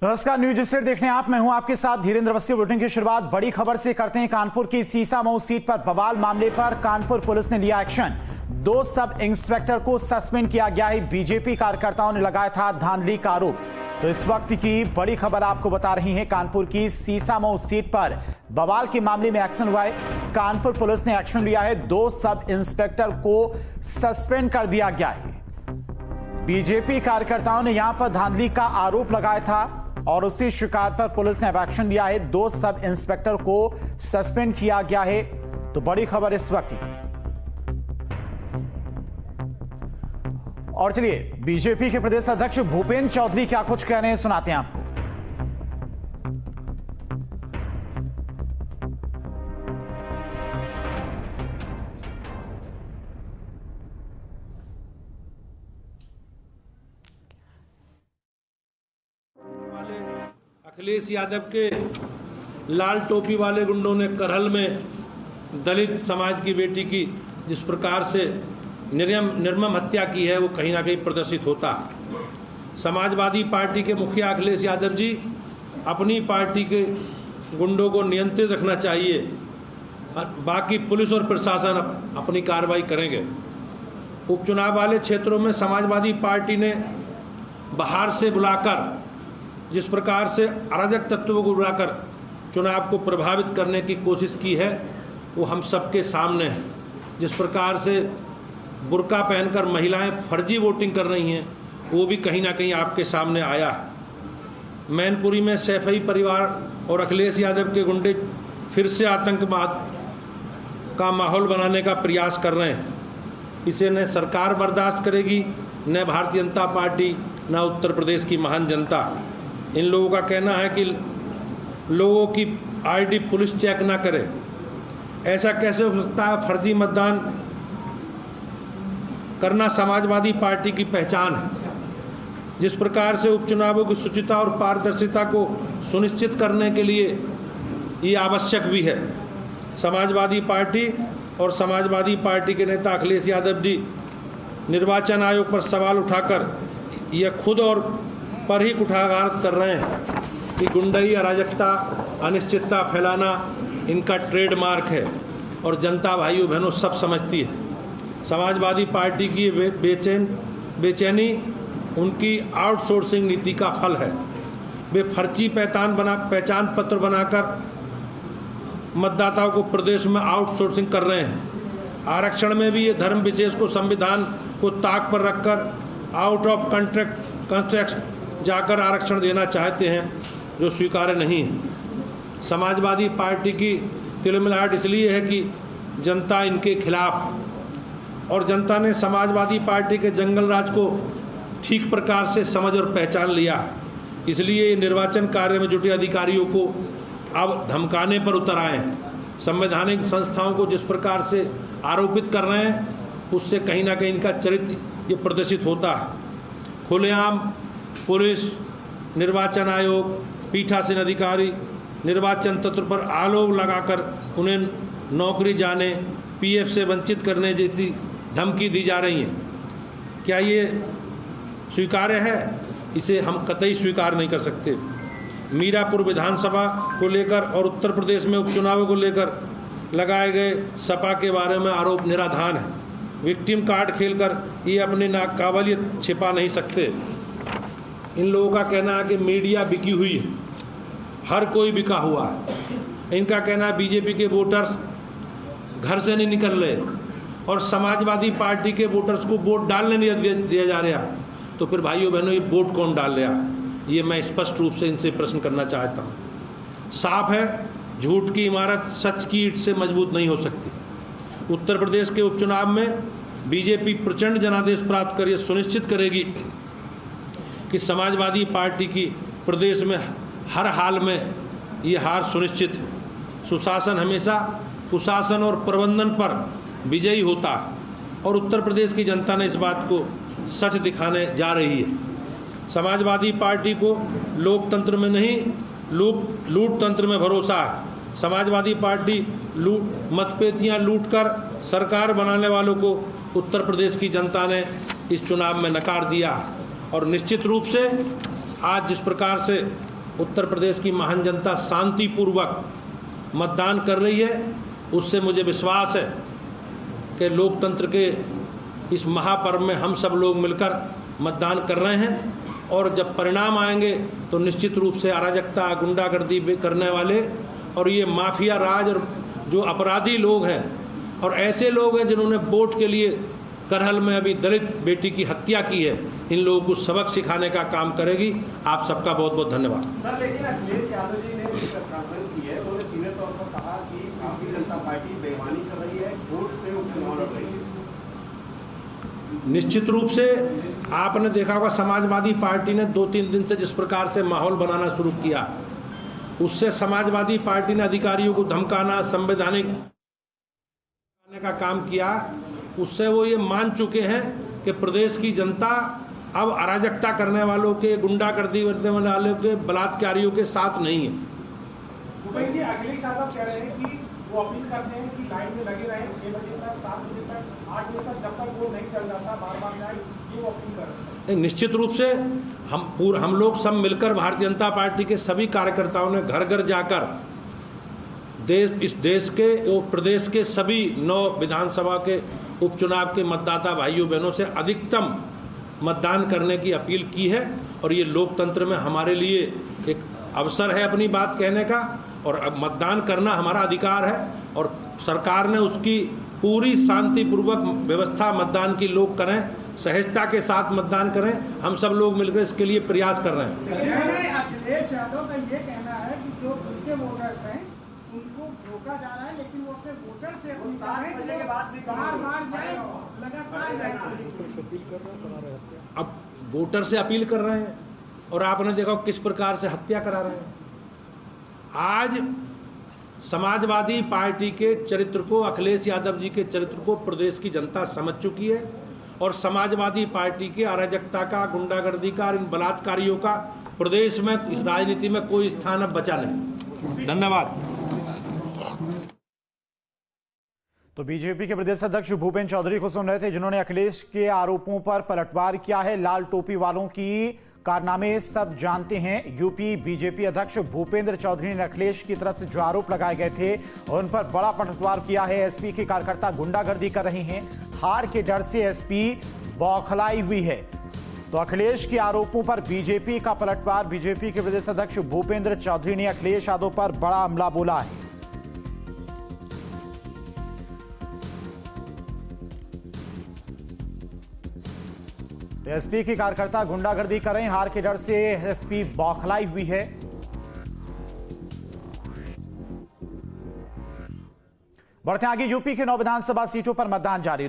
नमस्कार, news state देखने आप। मैं हूं आपके साथ धीरेन्द्र अवस्थी। बुलेटिन की शुरुआत बड़ी खबर से करते हैं। कानपुर की सीसामऊ सीट पर बवाल मामले पर कानपुर पुलिस ने लिया एक्शन। 2 सब इंस्पेक्टर को सस्पेंड किया गया है। बीजेपी कार्यकर्ताओं ने लगाया था धांधली का आरोप। तो इस वक्त की बड़ी खबर आपको बता रही है। कानपुर की सीसामऊ सीट पर बवाल के मामले में एक्शन हुआ है। कानपुर पुलिस ने एक्शन लिया है। 2 सब इंस्पेक्टर को सस्पेंड कर दिया गया है। बीजेपी कार्यकर्ताओं ने यहां पर धांधली का आरोप लगाया था और उसी शिकायत पर पुलिस ने एक्शन लिया है। 2 सब इंस्पेक्टर को सस्पेंड किया गया है। तो बड़ी खबर इस वक्त की। और चलिए, बीजेपी के प्रदेश अध्यक्ष भूपेंद्र चौधरी क्या कुछ कह रहे हैं, सुनाते हैं आपको। अखिलेश यादव के लाल टोपी वाले गुंडों ने करहल में दलित समाज की बेटी की जिस प्रकार से निर्मम हत्या की है, वो कहीं ना कहीं प्रदर्शित होता। समाजवादी पार्टी के मुखिया अखिलेश यादव जी, अपनी पार्टी के गुंडों को नियंत्रित रखना चाहिए। बाकी पुलिस और प्रशासन अपनी कार्रवाई करेंगे। उपचुनाव वाले क्षेत्रों में समाजवादी पार्टी ने बाहर से बुलाकर जिस प्रकार से अराजक तत्वों को बुलाकर चुनाव को प्रभावित करने की कोशिश की है, वो हम सबके सामने है। जिस प्रकार से बुर्का पहनकर महिलाएं फर्जी वोटिंग कर रही हैं, वो भी कहीं ना कहीं आपके सामने आया है। मैनपुरी में सैफई परिवार और अखिलेश यादव के गुंडे फिर से आतंकवाद का माहौल बनाने का प्रयास कर रहे हैं। इसे न सरकार बर्दाश्त करेगी, न भारतीय जनता पार्टी, न उत्तर प्रदेश की महान जनता। इन लोगों का कहना है कि लोगों की आईडी पुलिस चेक ना करे। ऐसा कैसे हो सकता है? फर्जी मतदान करना समाजवादी पार्टी की पहचान है। जिस प्रकार से उपचुनावों की शुचिता और पारदर्शिता को सुनिश्चित करने के लिए ये आवश्यक भी है। समाजवादी पार्टी और समाजवादी पार्टी के नेता अखिलेश यादव जी निर्वाचन आयोग पर सवाल उठाकर यह खुद और पर ही कुठाराघात कर रहे हैं कि गुंडई, अराजकता, अनिश्चितता फैलाना इनका ट्रेडमार्क है और जनता भाइयों बहनों सब समझती है। समाजवादी पार्टी की बेचैनी उनकी आउटसोर्सिंग नीति का फल है। वे फर्जी पहचान पत्र बनाकर मतदाताओं को प्रदेश में आउटसोर्सिंग कर रहे हैं। आरक्षण में भी ये धर्म विशेष को संविधान को ताक पर रखकर आउट ऑफ कॉन्टेक्स्ट जाकर आरक्षण देना चाहते हैं, जो स्वीकार्य नहीं है। समाजवादी पार्टी की तिलमिलाहट इसलिए है कि जनता इनके खिलाफ, और जनता ने समाजवादी पार्टी के जंगल राज को ठीक प्रकार से समझ और पहचान लिया। इसलिए निर्वाचन कार्य में जुटे अधिकारियों को अब धमकाने पर उतर आए हैं। संवैधानिक संस्थाओं को जिस प्रकार से आरोपित कर रहे हैं, उससे कहीं ना कहीं इनका चरित्र ये प्रदर्शित होता है। खुलेआम पुलिस, निर्वाचन आयोग, पीठासीन अधिकारी निर्वाचन तंत्र पर आरोप लगाकर उन्हें नौकरी जाने, पीएफ से वंचित करने जैसी धमकी दी जा रही है। क्या ये स्वीकार्य है? इसे हम कतई स्वीकार नहीं कर सकते। मीरापुर विधानसभा को लेकर और उत्तर प्रदेश में उपचुनावों को लेकर लगाए गए सपा के बारे में आरोप निराधार है। विक्टिम कार्ड खेलकर ये अपनी नाकाबिलियत छिपा नहीं सकते। इन लोगों का कहना है कि मीडिया बिकी हुई है, हर कोई बिका हुआ है। इनका कहना है बीजेपी के वोटर्स घर से नहीं निकल रहे और समाजवादी पार्टी के वोटर्स को वोट डालने नहीं दिया जा रहा। तो फिर भाइयों बहनों, ये वोट कौन डाल रहा? ये मैं स्पष्ट रूप से इनसे प्रश्न करना चाहता हूँ। साफ है, झूठ की इमारत सच की ईंट से मजबूत नहीं हो सकती। उत्तर प्रदेश के उपचुनाव में बीजेपी प्रचंड जनादेश प्राप्त कर यह सुनिश्चित करेगी कि समाजवादी पार्टी की प्रदेश में हर हाल में ये हार सुनिश्चित है। सुशासन हमेशा कुशासन और प्रबंधन पर विजयी होता और उत्तर प्रदेश की जनता ने इस बात को सच दिखाने जा रही है। समाजवादी पार्टी को लोकतंत्र में नहीं, लूट तंत्र में भरोसा है। समाजवादी पार्टी मतपेटियां लूटकर सरकार बनाने वालों को उत्तर प्रदेश की जनता ने इस चुनाव में नकार दिया और निश्चित रूप से आज जिस प्रकार से उत्तर प्रदेश की महान जनता शांतिपूर्वक मतदान कर रही है, उससे मुझे विश्वास है कि लोकतंत्र के इस महापर्व में हम सब लोग मिलकर मतदान कर रहे हैं। और जब परिणाम आएंगे तो निश्चित रूप से अराजकता, गुंडागर्दी करने वाले और ये माफिया राज और जो अपराधी लोग हैं और ऐसे लोग हैं जिन्होंने वोट के लिए करहल में अभी दलित बेटी की हत्या की है, इन लोगों को सबक सिखाने का काम करेगी। आप सबका बहुत बहुत धन्यवाद। सर, लेकिन अखिलेश यादव जी ने प्रेस कॉन्फ्रेंस की है, उन्होंने सीधे तौर पर कहा कि भारतीय जनता पार्टी बेईमानी कर रही है, वोट से उपचुनाव लड़ रही है। निश्चित रूप से आपने देखा होगा समाजवादी पार्टी ने 2-3 दिन से जिस प्रकार से माहौल बनाना शुरू किया, उससे समाजवादी पार्टी ने अधिकारियों को धमकाना, संवैधानिक का काम किया। उससे वो ये मान चुके हैं कि प्रदेश की जनता अब अराजकता करने वालों के, गुंडागर्दी करने वालों के, बलात्कारियों के साथ नहीं है। भूपेंद्र जी, अखिलेश यादव कह रहे हैं कि वो अपील करते हैं कि लाइन में लगे रहें 6 बजे तक, 7 बजे तक, 8 बजे तक, जब तक वो नहीं चल जाता बार-बार जाए, ये वो अपील कर रहे हैं। निश्चित रूप से हम लोग सब मिलकर भारतीय जनता पार्टी के सभी कार्यकर्ताओं ने घर घर जाकर इस देश के और प्रदेश के सभी 9 विधानसभा के उपचुनाव के मतदाता भाइयों बहनों से अधिकतम मतदान करने की अपील की है। और ये लोकतंत्र में हमारे लिए एक अवसर है अपनी बात कहने का, और अब मतदान करना हमारा अधिकार है और सरकार ने उसकी पूरी शांतिपूर्वक व्यवस्था मतदान की लोग करें, सहजता के साथ मतदान करें। हम सब लोग मिलकर इसके लिए प्रयास कर रहे हैं। अखिलेश यादव का ये कहना है कि जो उनके वोटर्स हैं उनको रोका जा रहा है, लेकिन वो अपने वोटर से 7 बजे के बाद भी बार-बार जाए, लगातार जाए। अब वोटर से अपील कर रहे हैं और आपने देखा किस प्रकार से हत्या करा रहे हैं। आज समाजवादी पार्टी के चरित्र को, अखिलेश यादव जी के चरित्र को प्रदेश की जनता समझ चुकी है और समाजवादी पार्टी के अराजकता का, गुंडागर्दी का, इन बलात्कारियों का प्रदेश में, इस राजनीति में कोई स्थान अब बचा नहीं। धन्यवाद। तो बीजेपी के प्रदेश अध्यक्ष भूपेंद्र चौधरी को सुन रहे थे, जिन्होंने अखिलेश के आरोपों पर पलटवार किया है। लाल टोपी वालों की कारनामे सब जानते हैं। यूपी बीजेपी अध्यक्ष भूपेंद्र चौधरी ने अखिलेश की तरफ से जो आरोप लगाए गए थे उन पर बड़ा पलटवार किया है। एसपी के कार्यकर्ता गुंडागर्दी कर रहे हैं, हार के डर से एसपी बौखलाई हुई है। तो अखिलेश के आरोपों पर बीजेपी का पलटवार। बीजेपी के प्रदेश अध्यक्ष भूपेंद्र चौधरी ने अखिलेश यादव पर बड़ा हमला बोला है। एसपी की कार्यकर्ता गुंडागर्दी कर रहे हैं, हार के डर से एसपी बौखलाई हुई है। बढ़ते आगे, यूपी के 9 विधानसभा सीटों पर मतदान जारी।